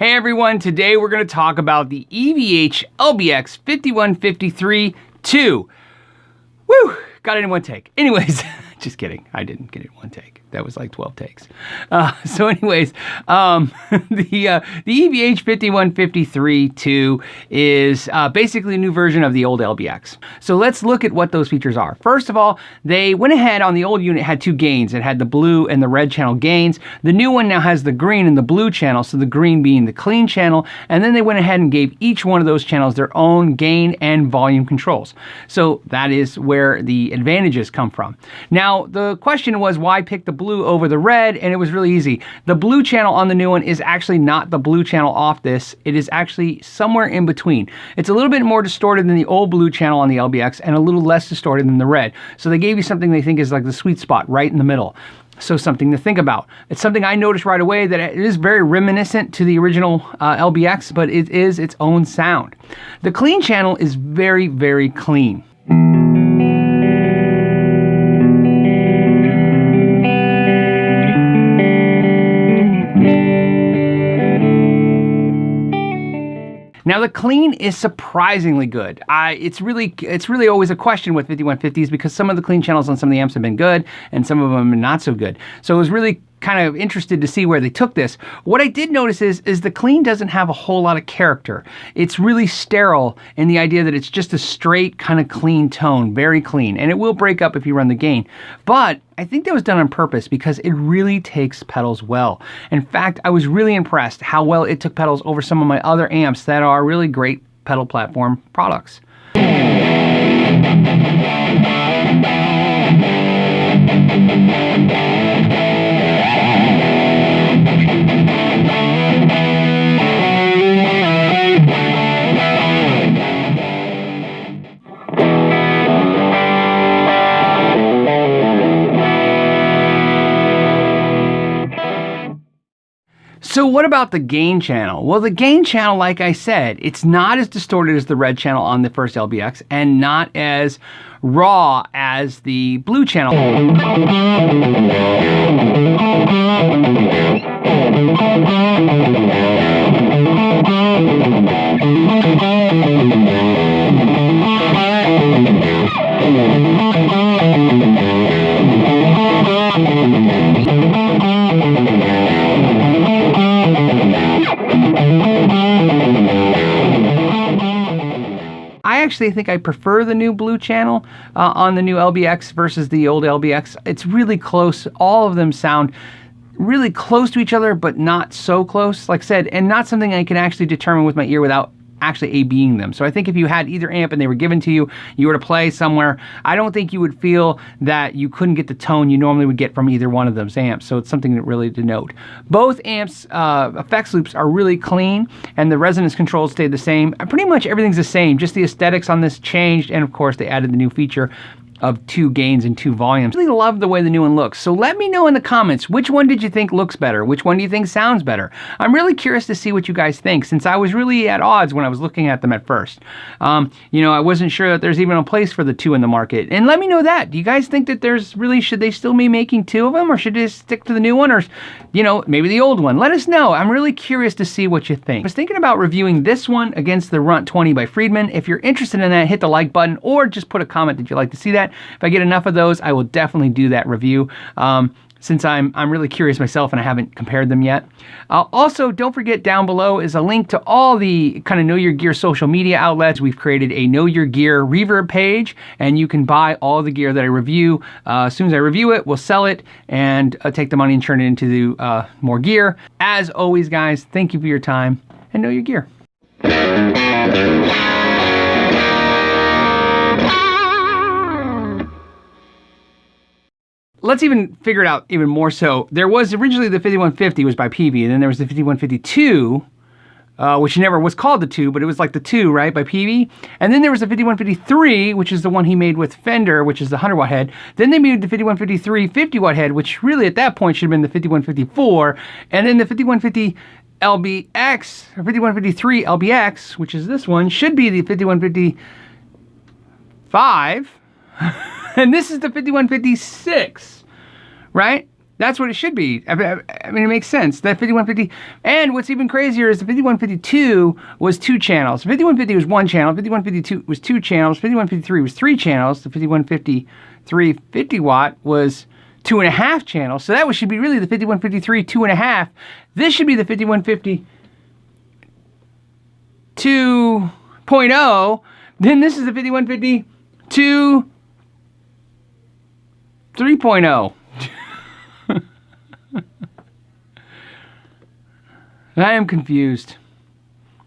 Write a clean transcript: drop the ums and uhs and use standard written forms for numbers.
Hey everyone, today we're going to talk about the EVH LBX 5153-2. Woo! Got it in one take. Anyways, just kidding. I didn't get it in one take. That was like 12 takes. The EVH 5153-2 is basically a new version of the old LBX. So let's look at what those features are. First of all, they went ahead on the old unit, had two gains. It had the blue and the red channel gains. The new one now has the green and the blue channel, so the green being the clean channel. And then they went ahead and gave each one of those channels their own gain and volume controls. So that is where the advantages come from. Now, the question was, why pick the blue over the red? And it was really easy. The blue channel on the new one is actually not the blue channel off this. It is actually somewhere in between. It's a little bit more distorted than the old blue channel on the LBX and a little less distorted than the red. So they gave you something they think is like the sweet spot right in the middle. So something to think about. It's something I noticed right away, that it is very reminiscent to the original LBX, but it is its own sound. The clean channel is very, very clean. Now the clean is surprisingly good. It's really always a question with 5150s because some of the clean channels on some of the amps have been good and some of them are not so good. So I was really kind of interested to see where they took this. What I did notice is the clean doesn't have a whole lot of character. It's really sterile in the idea that it's just a straight kind of clean tone, very clean, and it will break up if you run the gain. But I think that was done on purpose because it really takes pedals well. In fact, I was really impressed how well it took pedals over some of my other amps that are really great pedal platform products. So what about the gain channel? Well, the gain channel, like I said, it's not as distorted as the red channel on the first LBX and not as raw as the blue channel. I actually think I prefer the new blue channel on the new LBX versus the old LBX. It's really close. All of them sound really close to each other, but not so close, like I said, and not something I can actually determine with my ear without actually A-B'ing them. So I think if you had either amp and they were given to you, you were to play somewhere, I don't think you would feel that you couldn't get the tone you normally would get from either one of those amps. So it's something that really to note. Both amps' effects loops are really clean and the resonance controls stayed the same. Pretty much everything's the same, just the aesthetics on this changed, and of course they added the new feature of 2 gains and 2 volumes. I really love the way the new one looks. So let me know in the comments, which one did you think looks better? Which one do you think sounds better? I'm really curious to see what you guys think, since I was really at odds when I was looking at them at first. You know, I wasn't sure that there's even a place for the 2 in the market. And let me know that. Do you guys think that there's really, should they still be making 2 of them, or should they stick to the new one, or, you know, maybe the old one? Let us know. I'm really curious to see what you think. I was thinking about reviewing this one against the Runt 20 by Friedman. If you're interested in that, hit the like button or just put a comment that you'd like to see that. If I get enough of those, I will definitely do that review. Since I'm really curious myself and I haven't compared them yet. Also, don't forget, down below is a link to all the kind of Know Your Gear social media outlets. We've created a Know Your Gear reverb page, and you can buy all the gear that I review. As soon as I review it, we'll sell it and take the money and turn it into more gear. As always, guys, thank you for your time and know your gear. Let's even figure it out even more so. There was originally the 5150 was by PV, and then there was the 5152, which never was called the 2, but it was like the 2, right, by PV. And then there was the 5153, which is the one he made with Fender, which is the 100-watt head. Then they made the 5153 50-watt head, which really at that point should have been the 5154. And then the 5150 LBX, or 5153 LBX, which is this one, should be the 5155. And this is the 5156, right? That's what it should be. I mean, it makes sense. That 5150, and what's even crazier is the 5152 was 2 channels. The 5150 was 1 channel. 5152 was 2 channels. 5153 was 3 channels. The 5153 50 watt was 2.5 channels. So that should be really the 5153 2.5. This should be the 5150 2.0. Then this is the 5150 3.0. I am confused.